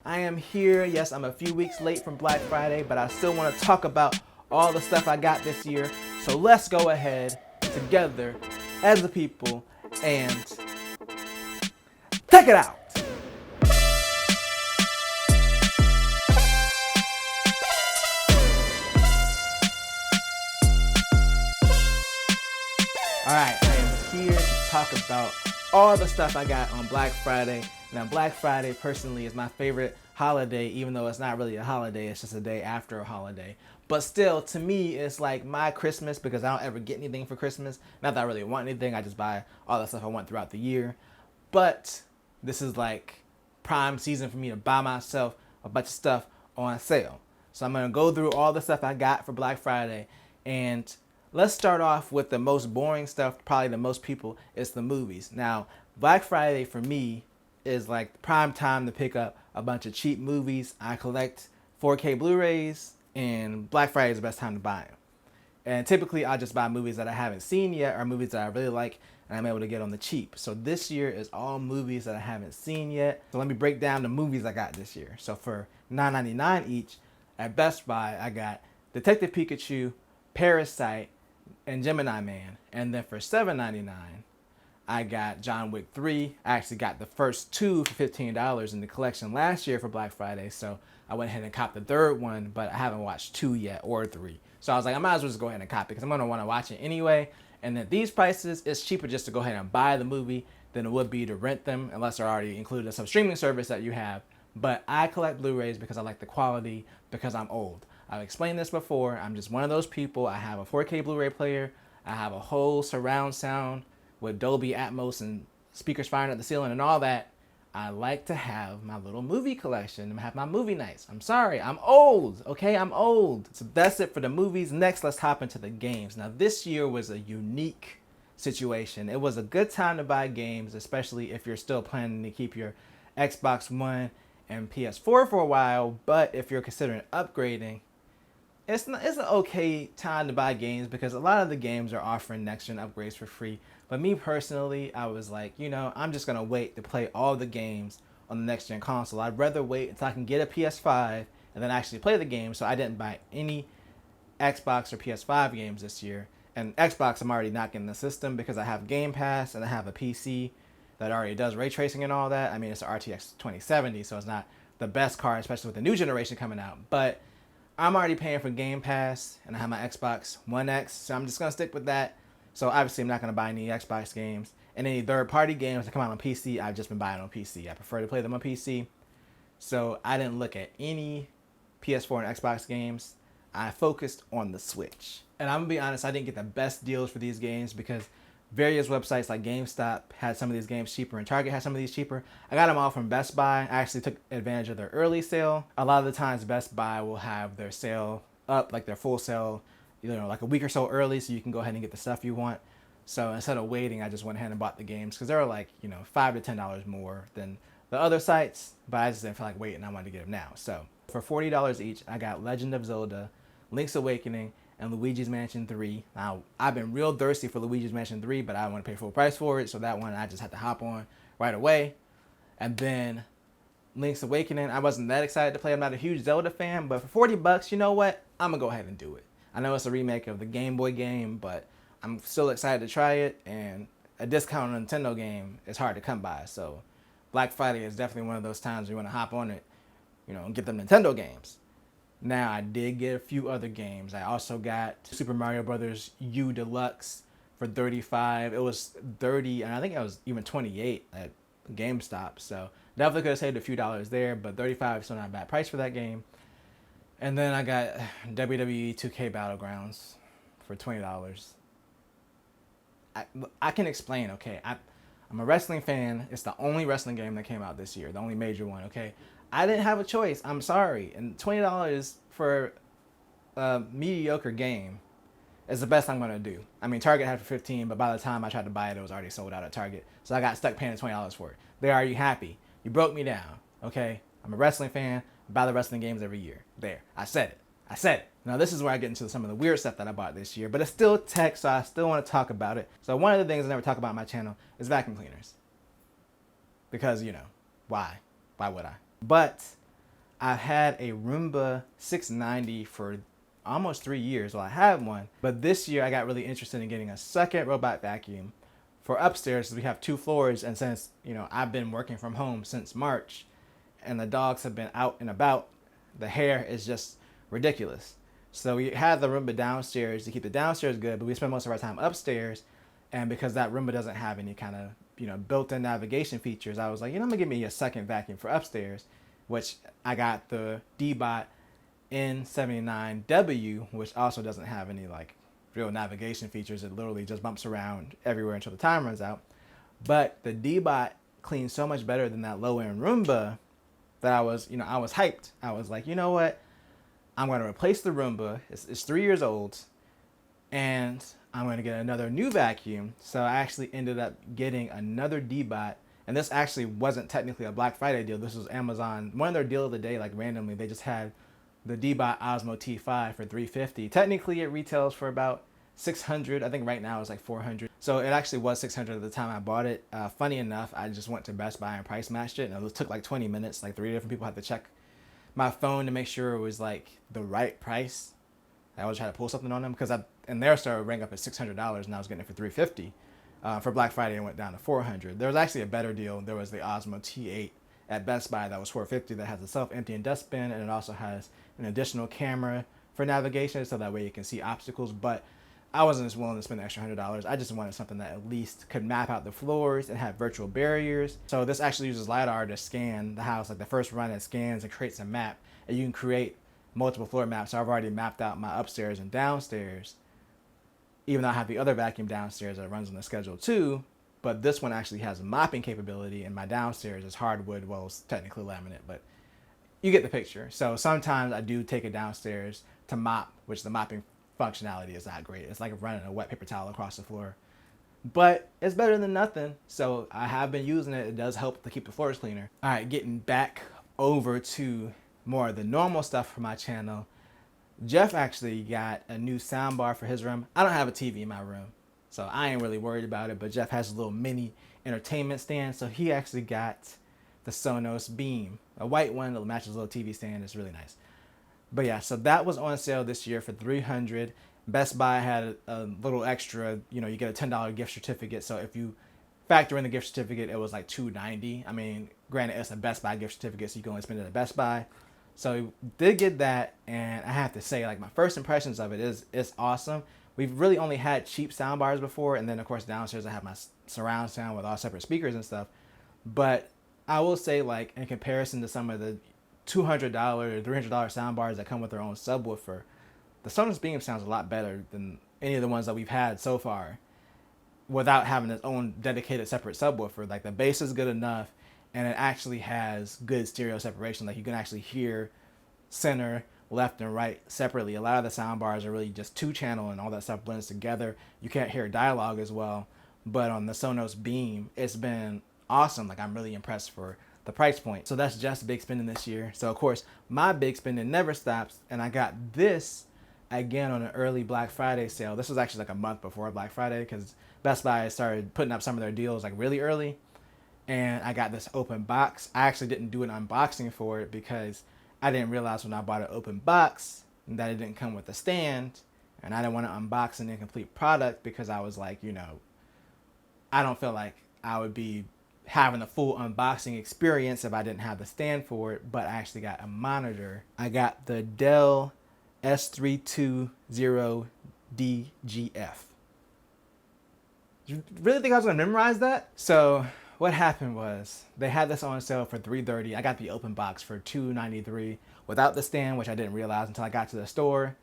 I am here. Yes, I'm a few weeks late from Black Friday, but I still want to talk about all the stuff I got this year. So let's go ahead together as a people and check it out. Alright, I am here to talk about all the stuff I got on Black Friday. Now, Black Friday personally is my favorite holiday, even though it's not really a holiday, it's just a day after a holiday. But still, to me, it's like my Christmas because I don't ever get anything for Christmas. Not that I really want anything, I just buy all the stuff I want throughout the year. But this is like prime season for me to buy myself a bunch of stuff on sale. So I'm gonna go through all the stuff I got for Black Friday, and let's start off with the most boring stuff, probably to most people, is the movies. Now, Black Friday for me is like prime time to pick up a bunch of cheap movies. I collect 4K Blu-rays, and Black Friday is the best time to buy them. And typically I just buy movies that I haven't seen yet or movies that I really like and I'm able to get on the cheap. So this year is all movies that I haven't seen yet. So let me break down the movies I got this year. So for $9.99 each at Best Buy, I got Detective Pikachu, Parasite, and Gemini Man. And then for $7.99, I got John Wick 3. I actually got the first two for $15 in the collection last year for Black Friday. So I went ahead and copped the third one, but I haven't watched 2 yet or 3. So I was like, I might as well just go ahead and cop it because I'm going to want to watch it anyway. And at these prices, it's cheaper just to go ahead and buy the movie than it would be to rent them unless they're already included in some streaming service that you have. But I collect Blu-rays because I like the quality, because I'm old. I've explained this before. I'm just one of those people. I have a 4K Blu-ray player. I have a whole surround sound with Dolby Atmos and speakers firing at the ceiling and all that. I like to have my little movie collection and have my movie nights. I'm sorry, I'm old, okay? I'm old. So that's it for the movies. Next, let's hop into the games. Now, this year was a unique situation. It was a good time to buy games, especially if you're still planning to keep your Xbox One and PS4 for a while, but if you're considering upgrading, it's an okay time to buy games because a lot of the games are offering next-gen upgrades for free. But me personally, I was like, you know, I'm just going to wait to play all the games on the next-gen console. I'd rather wait until I can get a PS5 and then actually play the game. So I didn't buy any Xbox or PS5 games this year. And Xbox, I'm already not getting the system because I have Game Pass and I have a PC that already does ray tracing and all that. I mean, it's an RTX 2070, so it's not the best card, especially with the new generation coming out. But I'm already paying for Game Pass, and I have my Xbox One X, so I'm just going to stick with that. So obviously I'm not going to buy any Xbox games. And any third-party games that come out on PC, I've just been buying on PC. I prefer to play them on PC. So I didn't look at any PS4 and Xbox games. I focused on the Switch. And I'm going to be honest, I didn't get the best deals for these games because various websites like GameStop had some of these games cheaper and Target had some of these cheaper. I got them all from Best Buy. I actually took advantage of their early sale. A lot of the times Best Buy will have their sale up, like their full sale, you know, like a week or so early so you can go ahead and get the stuff you want. So instead of waiting, I just went ahead and bought the games because they were like, you know, $5 to $10 more than the other sites, but I just didn't feel like waiting. I wanted to get them now. So for $40 each, I got Legend of Zelda, Link's Awakening, and Luigi's Mansion 3. Now, I've been real thirsty for Luigi's Mansion 3, but I don't want to pay full price for it, so that one I just had to hop on right away. And then Link's Awakening, I wasn't that excited to play. I'm not a huge Zelda fan, but for $40, you know what? I'm going to go ahead and do it. I know it's a remake of the Game Boy game, but I'm still excited to try it, and a discount on a Nintendo game is hard to come by, so Black Friday is definitely one of those times where you want to hop on it, you know, and get them Nintendo games. Now, I did get a few other games. I also got Super Mario Brothers U Deluxe for $35. It was $30, and I think it was even $28 at GameStop. So definitely could have saved a few dollars there, but $35 is still not a bad price for that game. And then I got WWE 2K Battlegrounds for $20. I can explain, okay? I'm a wrestling fan. It's the only wrestling game that came out this year, the only major one, okay? I didn't have a choice. I'm sorry. And $20 for a mediocre game is the best I'm going to do. I mean, Target had it for $15, but by the time I tried to buy it, it was already sold out at Target. So I got stuck paying $20 for it. There, are you happy? You broke me down, okay? I'm a wrestling fan. I buy the wrestling games every year. There. I said it. I said it. Now, this is where I get into some of the weird stuff that I bought this year, but it's still tech, so I still want to talk about it. So one of the things I never talk about on my channel is vacuum cleaners. Because, you know, why? Why would I? But I've had a Roomba 690 for almost 3 years. Well, I had one, but this year I got really interested in getting a second robot vacuum for upstairs. We have 2 floors, and since I've been working from home since March, and the dogs have been out and about, the hair is just ridiculous. So we had the Roomba downstairs to keep the downstairs good, but we spend most of our time upstairs. And because that Roomba doesn't have any kind of built-in navigation features, I was like, I'm gonna give me a second vacuum for upstairs, which I got the Deebot N79W, which also doesn't have any like real navigation features. It literally just bumps around everywhere until the time runs out. But the Deebot cleans so much better than that low-end Roomba that I was hyped. I was like, you know what? I'm going to replace the Roomba. It's 3 years old, and I'm going to get another new vacuum. So I actually ended up getting another Deebot, and this actually wasn't technically a Black Friday deal. This was Amazon, one of their deal of the day, like randomly. They just had the Deebot Osmo T5 for $350. Technically, it retails for about $600. I think right now it's like $400. So it actually was $600 at the time I bought it. Funny enough, I just went to Best Buy and price matched it, and it took like 20 minutes. Like 3 different people had to check my phone to make sure it was like the right price. I always try to pull something on them because in their store it rang up at $600 and I was getting it for $350. For Black Friday it went down to $400. There was actually a better deal. There was the Osmo T8 at Best Buy that was $450 that has a self-emptying dustbin, and it also has an additional camera for navigation so that way you can see obstacles. But I wasn't just willing to spend the extra $100. I just wanted something that at least could map out the floors and have virtual barriers. So this actually uses LiDAR to scan the house. Like the first run, it scans and creates a map, and you can create multiple floor maps. So I've already mapped out my upstairs and downstairs, even though I have the other vacuum downstairs that runs on the schedule too. But this one actually has mopping capability, and my downstairs is hardwood. Well, it's technically laminate, but you get the picture. So sometimes I do take it downstairs to mop, which the mopping functionality is not great. It's like running a wet paper towel across the floor, but it's better than nothing. So I have been using it. It does help to keep the floors cleaner. All right, getting back over to more of the normal stuff for my channel. Jeff actually got a new soundbar for his room. I don't have a TV in my room, so I ain't really worried about it, but Jeff has a little mini entertainment stand, so he actually got the Sonos Beam, a white one that matches a little TV stand. It's really nice. But yeah, so that was on sale this year for $300. Best Buy had a little extra, you get a $10 gift certificate. So if you factor in the gift certificate, it was like $290. I mean, granted, it's a Best Buy gift certificate, so you can only spend it at Best Buy. So did get that, and I have to say, like, my first impressions of it is awesome. We've really only had cheap sound bars before, and then of course downstairs I have my surround sound with all separate speakers and stuff. But I will say, like, in comparison to some of the $200 or $300 sound bars that come with their own subwoofer, the Sonos Beam sounds a lot better than any of the ones that we've had so far without having its own dedicated separate subwoofer. Like, the bass is good enough, and it actually has good stereo separation. Like, you can actually hear center, left, and right separately. A lot of the sound bars are really just 2-channel, and all that stuff blends together. You can't hear dialogue as well. But on the Sonos Beam, it's been awesome. Like, I'm really impressed for the price point. So that's just big spending this year. So of course my big spending never stops, and I got this again on an early Black Friday sale. This was actually like a month before Black Friday because Best Buy started putting up some of their deals like really early, and I got this open box. I actually didn't do an unboxing for it because I didn't realize when I bought an open box that it didn't come with a stand, and I didn't want to unbox an incomplete product because I was like, I don't feel like I would be having a full unboxing experience if I didn't have the stand for it. But I actually got a monitor. I got the Dell S320DGF. You really think I was gonna memorize that? So what happened was they had this on sale for $330. I got the open box for $293 without the stand, which I didn't realize until I got to the store.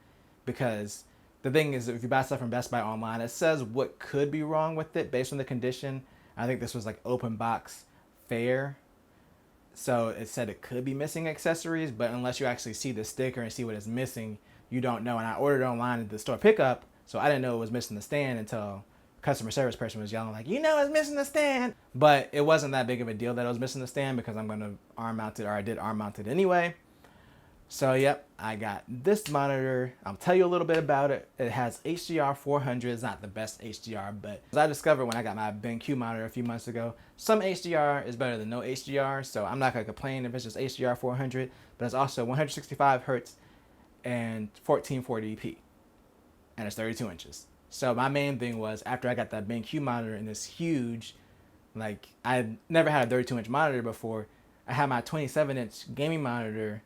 Because the thing is, if you buy stuff from Best Buy online, it says what could be wrong with it based on the condition. I think this was like open box fair, so it said it could be missing accessories, but unless you actually see the sticker and see what it's missing, you don't know. And I ordered it online at the store pickup, so I didn't know it was missing the stand until customer service person was yelling like, it's missing the stand. But it wasn't that big of a deal that it was missing the stand because I'm going to arm mount it, or I did arm mount it anyway. So yep, I got this monitor. I'll tell you a little bit about it. It has HDR 400. It's not the best HDR, but as I discovered when I got my BenQ monitor a few months ago, some HDR is better than no HDR, so I'm not gonna complain if it's just HDR 400, but it's also 165 hertz and 1440p, and it's 32 inches. So my main thing was, after I got that BenQ monitor and this huge, like, I never had a 32-inch monitor before. I had my 27-inch gaming monitor,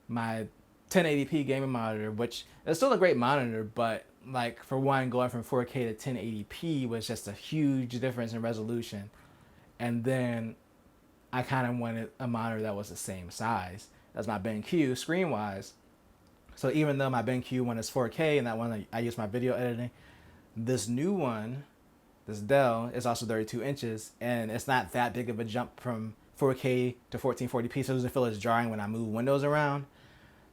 my 1080p gaming monitor, which is still a great monitor, but like, for one, going from 4K to 1080p was just a huge difference in resolution. And then I kind of wanted a monitor that was the same size as my BenQ screen-wise. So even though my BenQ one is 4K and that one I use my video editing, this new one, this Dell, is also 32 inches, and it's not that big of a jump from 4K to 1440p, so it doesn't feel as jarring when I move windows around.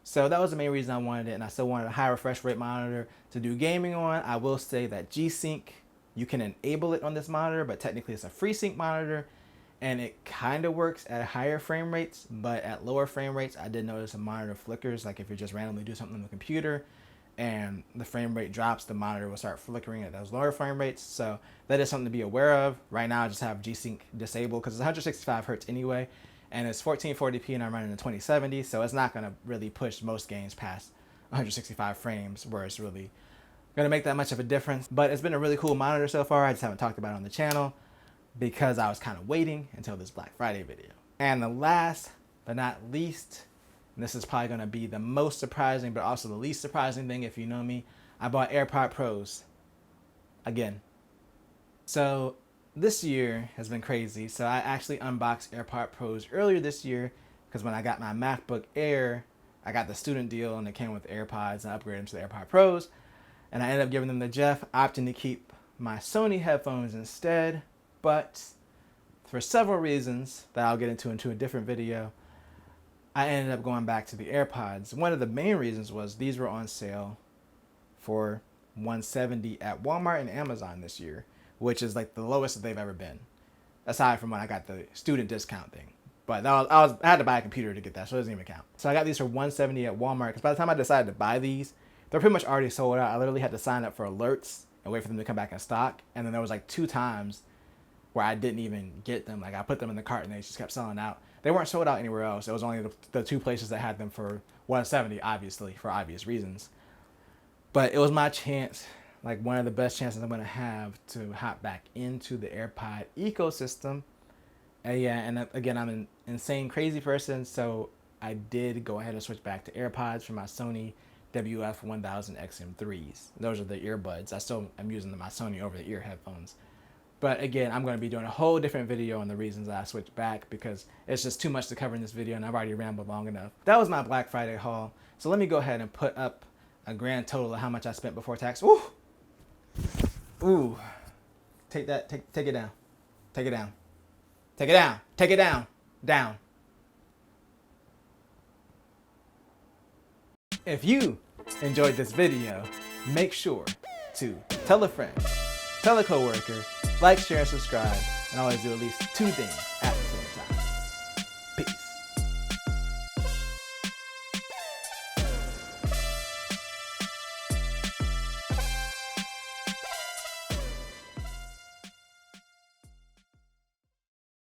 So that was the main reason I wanted it, and I still wanted a high refresh rate monitor to do gaming on. I will say that G-Sync, you can enable it on this monitor, but technically it's a FreeSync monitor, and it kind of works at higher frame rates, but at lower frame rates, I did notice the monitor flickers, like if you just randomly do something on the computer and the frame rate drops, the monitor will start flickering at those lower frame rates. So that is something to be aware of. Right now, I just have G-Sync disabled because it's 165 hertz anyway, and it's 1440p, and I'm running a 2070, so it's not going to really push most games past 165 frames, where it's really going to make that much of a difference. But it's been a really cool monitor so far. I just haven't talked about it on the channel because I was kind of waiting until this Black Friday video. And the last but not least, and this is probably going to be the most surprising but also the least surprising thing if you know me, I bought AirPod Pros again. So this year has been crazy. So I actually unboxed AirPod Pros earlier this year because when I got my MacBook Air, I got the student deal and it came with AirPods, and I upgraded them to the AirPod Pros, and I ended up giving them to Jeff, opting to keep my Sony headphones instead. But for several reasons that I'll get into a different video, I ended up going back to the AirPods. One of the main reasons was these were on sale for $170 at Walmart and Amazon this year, which is like the lowest that they've ever been, aside from when I got the student discount thing. But I had to buy a computer to get that, so it doesn't even count. So I got these for $170 at Walmart, because by the time I decided to buy these, they're pretty much already sold out. I literally had to sign up for alerts and wait for them to come back in stock. And then there was like 2 times where I didn't even get them. Like, I put them in the cart and they just kept selling out. They weren't sold out anywhere else. It was only the 2 places that had them for $170, obviously, for obvious reasons. But it was my chance, like one of the best chances I'm going to have to hop back into the AirPod ecosystem. And yeah, and again, I'm an insane, crazy person, so I did go ahead and switch back to AirPods for my Sony WF-1000 XM3s. Those are the earbuds. I still am using my Sony over-the-ear headphones. But again, I'm going to be doing a whole different video on the reasons that I switched back, because it's just too much to cover in this video and I've already rambled long enough. That was my Black Friday haul. So let me go ahead and put up a grand total of how much I spent before tax. Ooh! Ooh. Take that, take it down. Take it down. Take it down. Take it down. Down. If you enjoyed this video, make sure to tell a friend, tell a coworker, like, share, and subscribe, and always do at least 2 things.